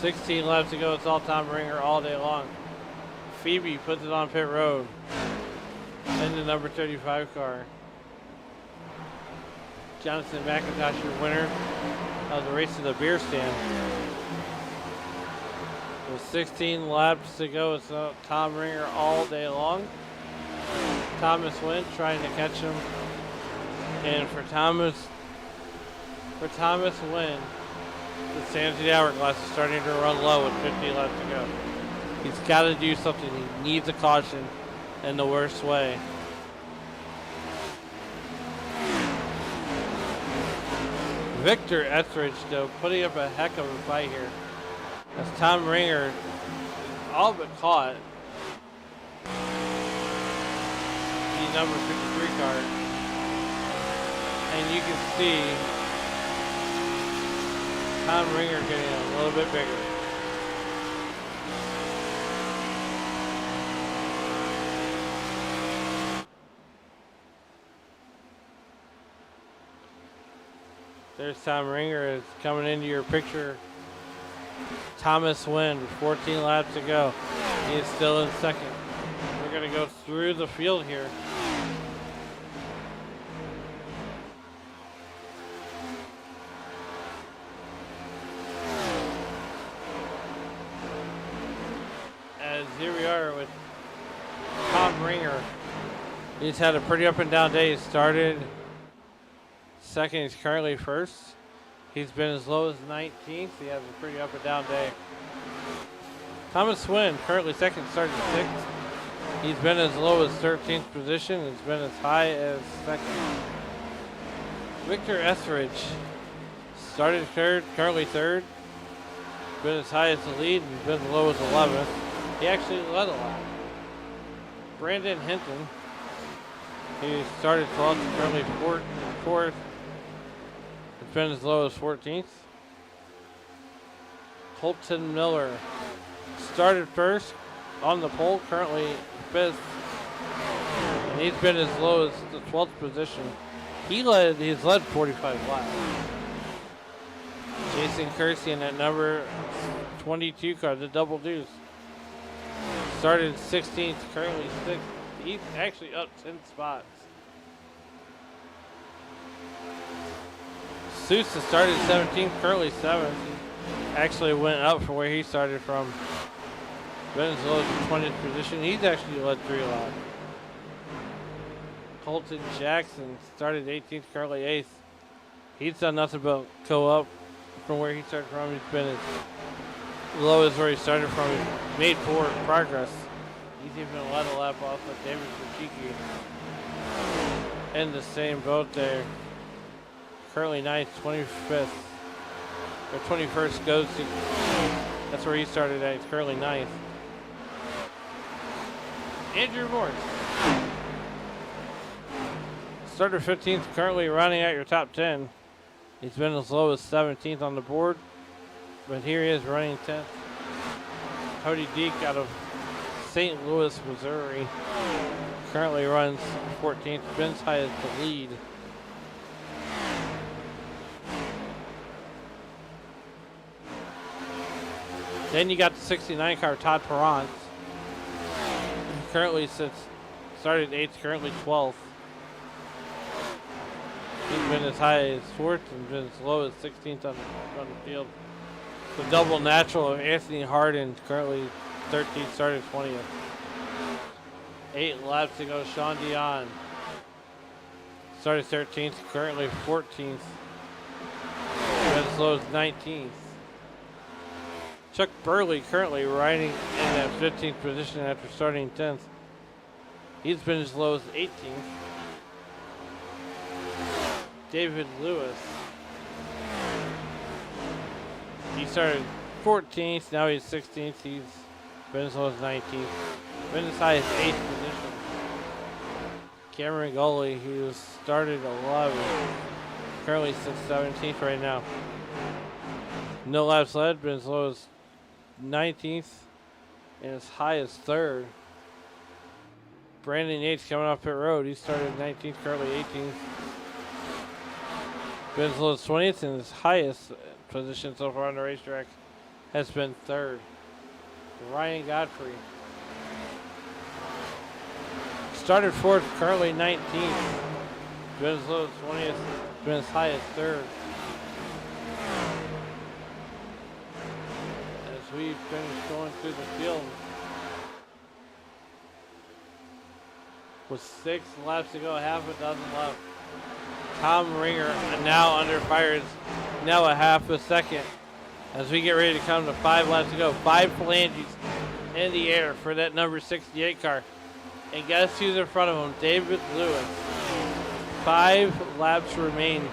$16 laps to go. It's all Tom Ringer all day long. Phoebe puts it on pit road in the number 35 car. Jonathan McIntosh, your winner of the race to the beer stand. With 16 laps to go, it's Tom Ringer all day long. Thomas Wynn trying to catch him. And for Thomas Wynn, the sanity hourglass is starting to run low with 50 laps to go. He's got to do something. He needs a caution in the worst way. Victor Etheridge, though, putting up a heck of a fight here. As Tom Ringer all but caught the number 53 car. And you can see Tom Ringer getting a little bit bigger. There's Tom Ringer is coming into your picture. Thomas Wynn with 14 laps to go. He is still in second. We're going to go through the field here. As here we are with Tom Ringer. He's had a pretty up and down day. He started second. He's currently first. He's been as low as 19th. He has a pretty up and down day. Thomas Wynn, currently second, started sixth. He's been as low as 13th position. He's been as high as second. Victor Etheridge started third, currently third. Been as high as the lead and been as low as 11th. He actually led a lot. Brandon Hinton, he started 12th, currently fourth. It's been as low as 14th. Colton Miller started first on the pole, currently fifth. And he's been as low as the 12th position. He's led 45 laps. Jason Kersey in that number 22 car, the double deuce. Started 16th, currently 6th. He's actually up 10 spots. Sousa started 17th, currently 7th. He actually went up from where he started from. Been as low as the 20th position. He's actually led 3 laps. Colton Jackson started 18th, currently 8th. He's done nothing but go up from where he started from. He's been as low as where he started from. He made forward progress. He's even let a lap off with David Kuchiki in the same boat there. Currently 9th, 25th, or 21st goes to, that's where he started at. He's currently 9th. Andrew Morris. Starter 15th, currently running at your top 10. He's been as low as 17th on the board, but here he is running 10th. Cody Deek out of St. Louis, Missouri, currently runs 14th. Ben's high as the lead. Then you got the 69 car, Todd Perrant. Currently started 8th, currently 12th. He's been as high as 4th and been as low as 16th on the field. The double natural of Anthony Harden, currently 13th, started 20th. 8 laps to go, Sean Dion. Started 13th, currently 14th. Been as low as 19th. Chuck Burley currently riding in that 15th position after starting 10th. He's been as low as 18th. David Lewis. He started 14th, now he's 16th. He's been as low as 19th. Been as high as 8th position. Cameron Gully, he was started 11th. Currently sits 17th right now. No laps led, been as low as 19th and as high as 3rd. Brandon Yates coming off pit road. He started 19th, currently 18th. Been as low as 20th and his highest position so far on the racetrack has been 3rd. Ryan Godfrey. Started 4th, currently 19th. Been as low as 20th, been as high as 3rd. As we finish going through the field with 6 laps to go, half a dozen left. Tom Ringer now under fire, is now a half a second as we get ready to come to 5 laps to go. 5 phalanges in the air for that number 68 car. And guess who's in front of him? David Lewis. 5 laps remain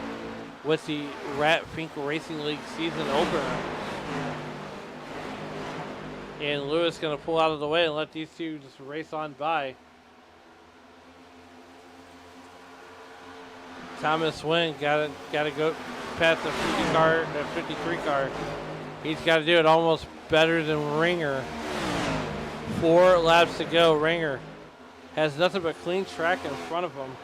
with the Rat Fink Racing League season opener. And Lewis going to pull out of the way and let these two just race on by. Thomas Wynn got to go past the 50 car, the 53 car. He's got to do it almost better than Ringer. 4 laps to go. Ringer has nothing but clean track in front of him.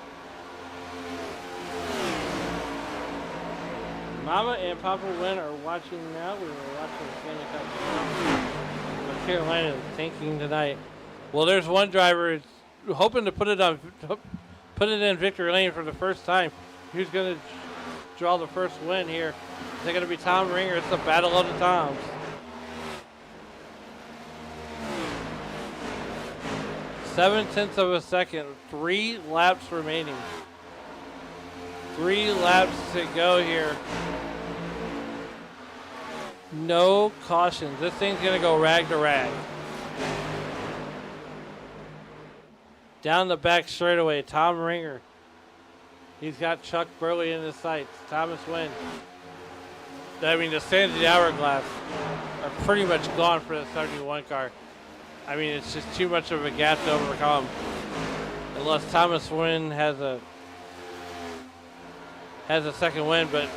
Mama and Papa Wynn are watching now. We were watching the Stanley Cup. North Carolina is tanking tonight. Well, there's one driver hoping to put it in victory lane for the first time. Who's going to draw the first win here? Is it going to be Tom Ringer? It's the battle of the Toms. Seven-tenths of a second. 3 laps remaining. 3 laps to go here. No cautions. This thing's going to go rag to rag. Down the back straightaway, Tom Ringer. He's got Chuck Burley in his sights. Thomas Wynn. I mean, the sands of the hourglass are pretty much gone for the 71 car. I mean, it's just too much of a gap to overcome. Unless Thomas Wynn has a second win, but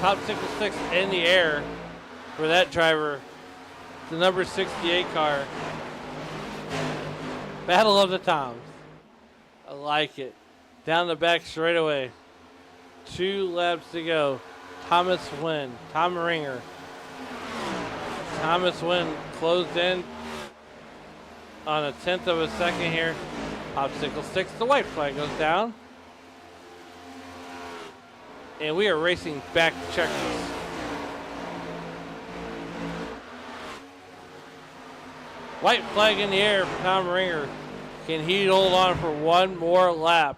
top 6 in the air for that driver. The number 68 car. Battle of the Toms. I like it. Down the back straightaway. 2 laps to go. Thomas Wynn. Tom Ringer. Thomas Wynn closed in on a 1/10 of a second here. Obstacle 6. The white flag goes down. And we are racing back to checkers. White flag in the air for Tom Ringer. Can he hold on for one more lap?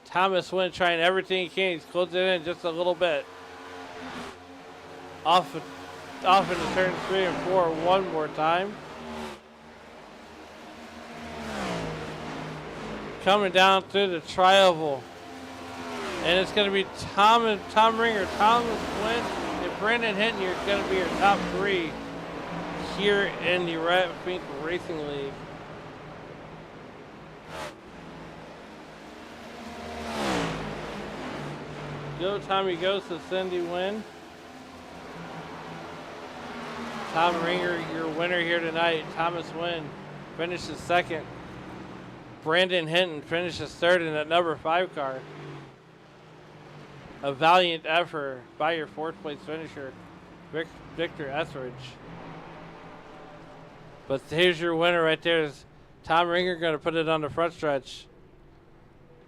Thomas Wynn trying everything he can. He's closing in just a little bit. Off into turn 3 and 4 one more time. coming down through the tri-oval. And it's going to be Tom Ringer, Thomas Wynn, and Brandon Hinton are going to be your top three here in the Rat Pink Racing League. Go Tommy goes to Cindy Wynn. Tom Ringer, your winner here tonight. Thomas Wynn finishes second. Brandon Hinton finishes third in that number 5 car. A valiant effort by your 4th place finisher, Victor Etheridge. But here's your winner right there. Is Tom Ringer going to put it on the front stretch.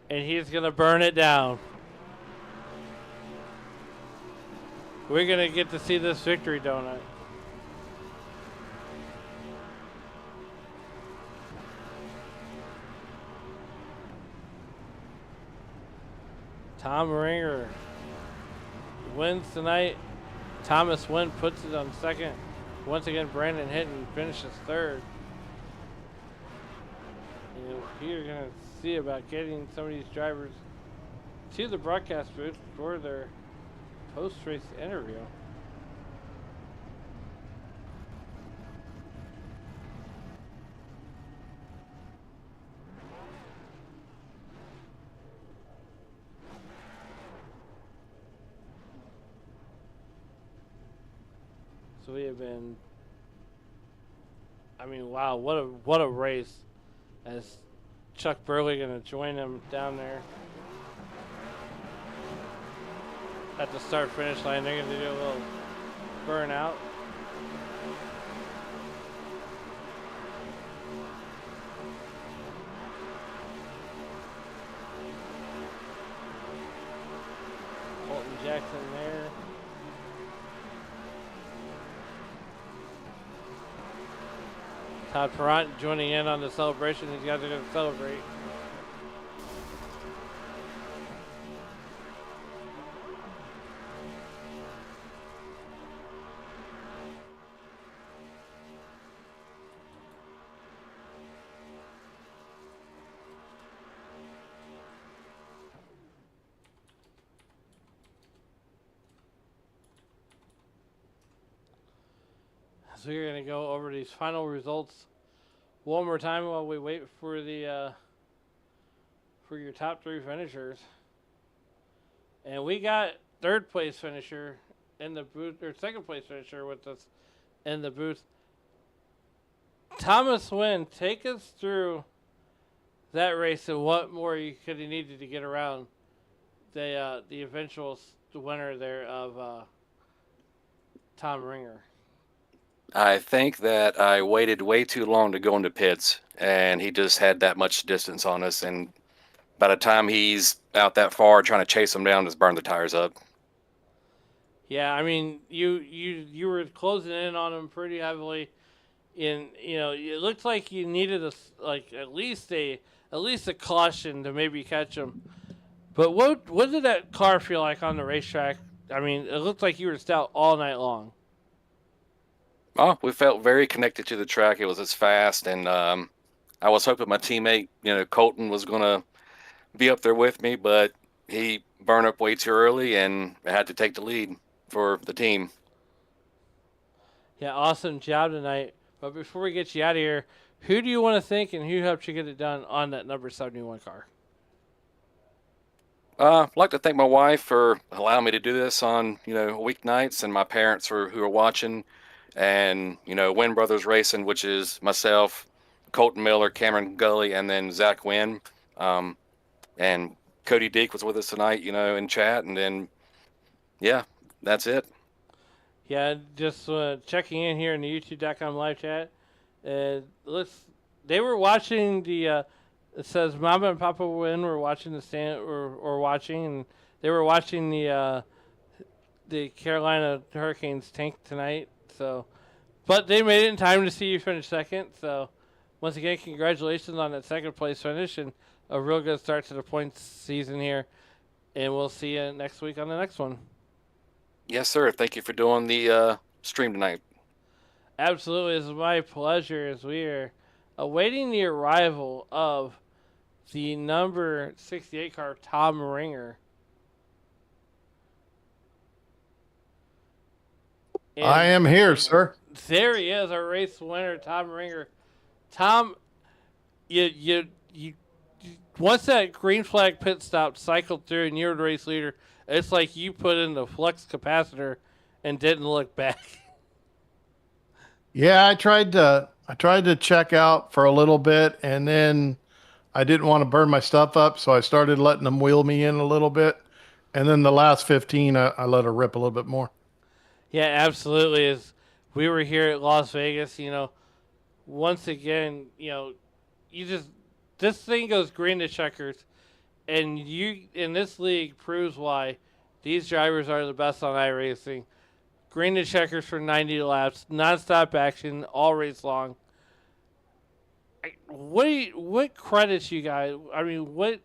And he's going to burn it down. We're going to get to see this victory donut. Tom Ringer wins tonight. Thomas Wynn puts it on second. Once again, Brandon Hinton finishes third. And you're going to see about getting some of these drivers to the broadcast booth for their post-race interview. So we have been, I mean, wow, what a race. As Chuck Burley going to join him down there at the start-finish line. They're going to do a little burnout. Colton Jackson there. Todd Perrant joining in on the celebration. These guys are going to celebrate. So we're going to go over these final results one more time while we wait for the for your top 3 finishers. And we got 3rd place finisher in the booth, or 2nd place finisher with us in the booth. Thomas Wynn, take us through that race and what more you could have needed to get around the eventual winner there of Tom Ringer. I think that I waited way too long to go into pits, and he just had that much distance on us. And by the time he's out that far, trying to chase him down, just burn the tires up. Yeah, I mean, you were closing in on him pretty heavily. It looked like you needed at least a caution to maybe catch him. But what did that car feel like on the racetrack? I mean, it looked like you were stout all night long. Oh, we felt very connected to the track. It was as fast, and I was hoping my teammate, Colton, was going to be up there with me, but he burned up way too early, and I had to take the lead for the team. Yeah, awesome job tonight. But before we get you out of here, who do you want to thank, and who helped you get it done on that number 71 car? I'd like to thank my wife for allowing me to do this on, weeknights, and my parents who are watching. And, Wynn Brothers Racing, which is myself, Colton Miller, Cameron Gully, and then Zach Wynn. And Cody Deek was with us tonight, in chat. And then, yeah, that's it. Yeah, just checking in here in the YouTube.com live chat. They were watching it says Mama and Papa Wynn were watching the stand, or watching, and they were watching the Carolina Hurricanes tank tonight. So, but they made it in time to see you finish second. So, once again, congratulations on that 2nd place finish and a real good start to the points season here. And we'll see you next week on the next one. Yes, sir. Thank you for doing the stream tonight. Absolutely. It's my pleasure as we are awaiting the arrival of the number 68 car, Tom Ringer. I And am here, sir. there he is, our race winner, Tom Ringer. Tom, you once that green flag pit stop cycled through and you're the race leader, it's like you put in the flux capacitor and didn't look back. Yeah, I tried to check out for a little bit, and then I didn't want to burn my stuff up, so I started letting them wheel me in a little bit, and then the last 15, I let her rip a little bit more. Yeah, absolutely. As we were here at Las Vegas, once again, you just this thing goes green to checkers, and you in this league proves why these drivers are the best on iRacing. Green to checkers for 90 laps, nonstop action all race long. What credits you guys? I mean, what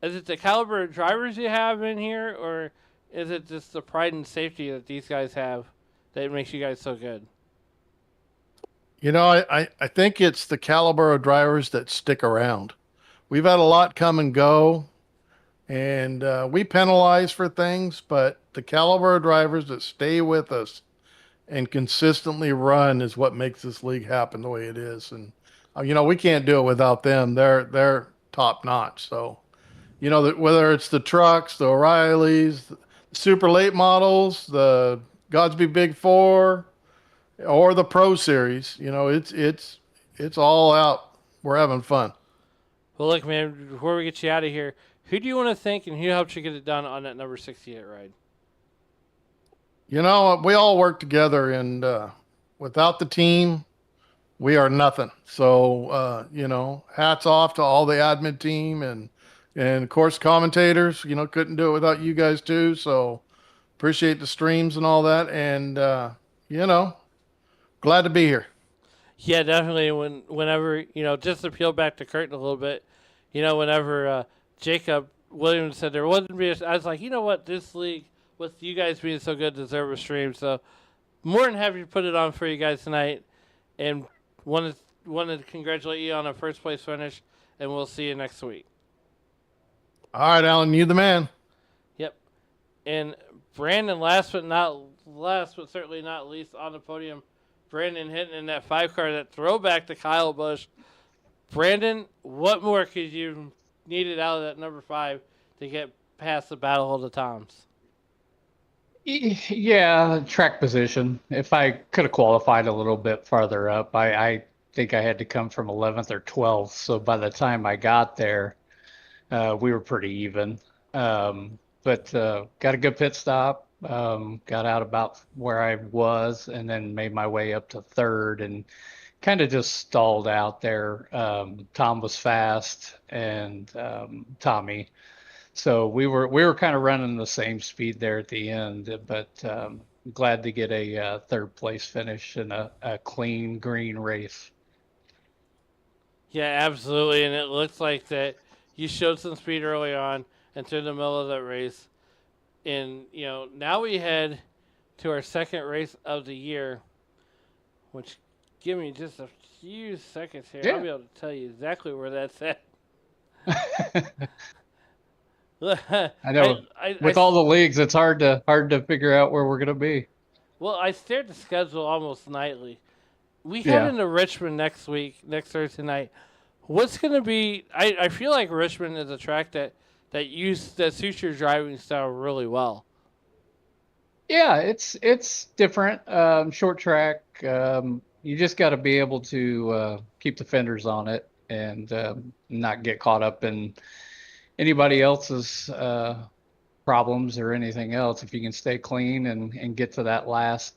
is it? The caliber of drivers you have in here, or is it just the pride and safety that these guys have that makes you guys so good? I think it's the caliber of drivers that stick around. We've had a lot come and go, and we penalize for things, but the caliber of drivers that stay with us and consistently run is what makes this league happen the way it is. And we can't do it without them. They're top notch. So whether it's the trucks, the O'Reillys, the super late models, the Godsby Big Four, or the Pro Series, it's all out. We're having fun. Well, look, man. Before we get you out of here, who do you want to thank and who helped you get it done on that number 68 ride? We all work together, and without the team, we are nothing. So, hats off to all the admin team and of course commentators. Couldn't do it without you guys too. So, appreciate the streams and all that, and glad to be here. Yeah, definitely. Whenever just to peel back the curtain a little bit, whenever Jacob Williams said there wasn't be, I was like, you know what, this league with you guys being so good deserves a stream. So more than happy to put it on for you guys tonight, and wanted to congratulate you on a first place finish, and we'll see you next week. All right, Alan, you the man. Yep. And Brandon, last but certainly not least on the podium, Brandon hitting in that 5 car, that throwback to Kyle Busch. Brandon, what more could you needed out of that number 5 to get past the Battle of the Toms? Yeah, track position. If I could have qualified a little bit farther up, I think I had to come from 11th or 12th. So by the time I got there, we were pretty even. But got a good pit stop, got out about where I was, and then made my way up to 3rd and kind of just stalled out there. Tom was fast, and Tommy. So we were kind of running the same speed there at the end, but glad to get a 3rd place finish in a clean green race. Yeah, absolutely. And it looks like that you showed some speed early on and through the middle of that race. And, now we head to our second race of the year, which give me just a few seconds here. Yeah. I'll be able to tell you exactly where that's at. I know. With all the leagues, it's hard to figure out where we're gonna be. Well, I stare at the schedule almost nightly. We Yeah. head into Richmond next Thursday night. What's going to be? I feel like Richmond is a track that suits your driving style really well. Yeah, it's different. Short track. You just got to be able to keep the fenders on it and not get caught up in anybody else's problems or anything else. If you can stay clean and get to that last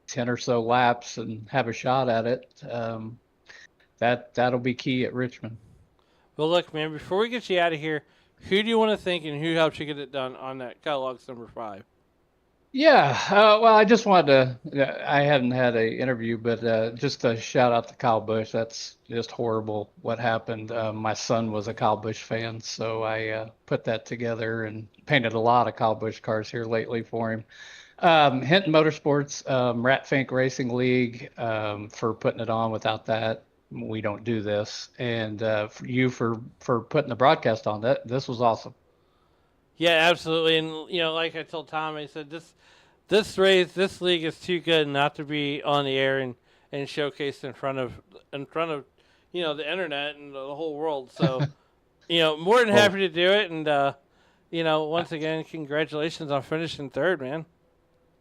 10 or so laps and have a shot at it, that'll be key at Richmond. Well, look, man, before we get you out of here, who do you want to thank and who helped you get it done on that Kellogg's number 5? Yeah, well, I just wanted to, I hadn't had an interview, but just a shout out to Kyle Busch. That's just horrible what happened. My son was a Kyle Busch fan, so I put that together and painted a lot of Kyle Busch cars here lately for him. Hinton Motorsports, Rat Fink Racing League, for putting it on. Without that, we don't do this. And for you for putting the broadcast on. This was awesome. Yeah, absolutely. And like I told Tom, I said this league is too good not to be on the air and showcased in front of the internet and the whole world. So more than happy to do it. And once again, congratulations on finishing third, man.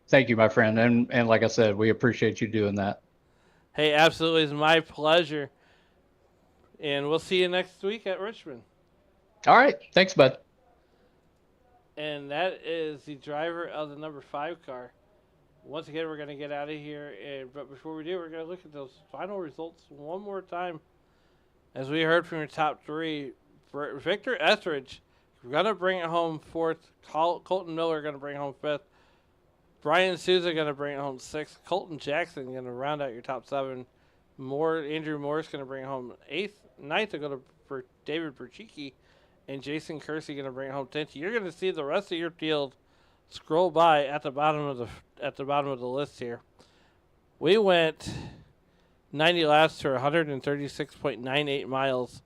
Thank you, my friend. And like I said, we appreciate you doing that. Hey, absolutely, it's my pleasure. And we'll see you next week at Richmond. All right. Thanks, bud. And that is the driver of the number 5 car. Once again, we're going to get out of here. But before we do, we're going to look at those final results one more time. As we heard from your top 3, Victor Etheridge, we're going to bring it home 4th. Colton Miller going to bring it home 5th. Brian Souza going to bring it home 6th. Colton Jackson going to round out your top 7. Andrew Morris going to bring it home 8th. 9th are going to for David Perchicki, and Jason Kersey going to bring it home 10th. You're going to see the rest of your field scroll by at the bottom of the list here. We went 90 laps to 136.98 miles.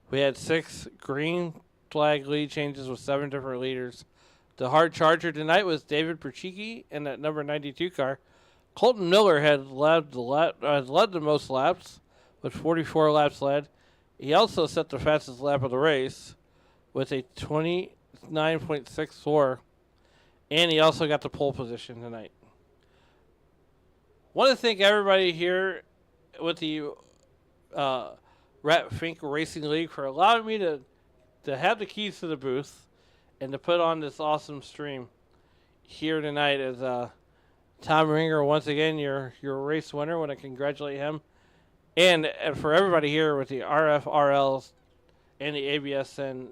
We had 6 green flag lead changes with 7 different leaders. The hard charger tonight was David Perchicki in that number 92 car. Colton Miller had led the most laps with 44 laps led. He also set the fastest lap of the race with a 29.64, and he also got the pole position tonight. Want to thank everybody here with the Rat Fink Racing League for allowing me to have the keys to the booth and to put on this awesome stream here tonight. As Tom Ringer, once again, your race winner. I want to congratulate him. And for everybody here with the RFRLs and the ABSN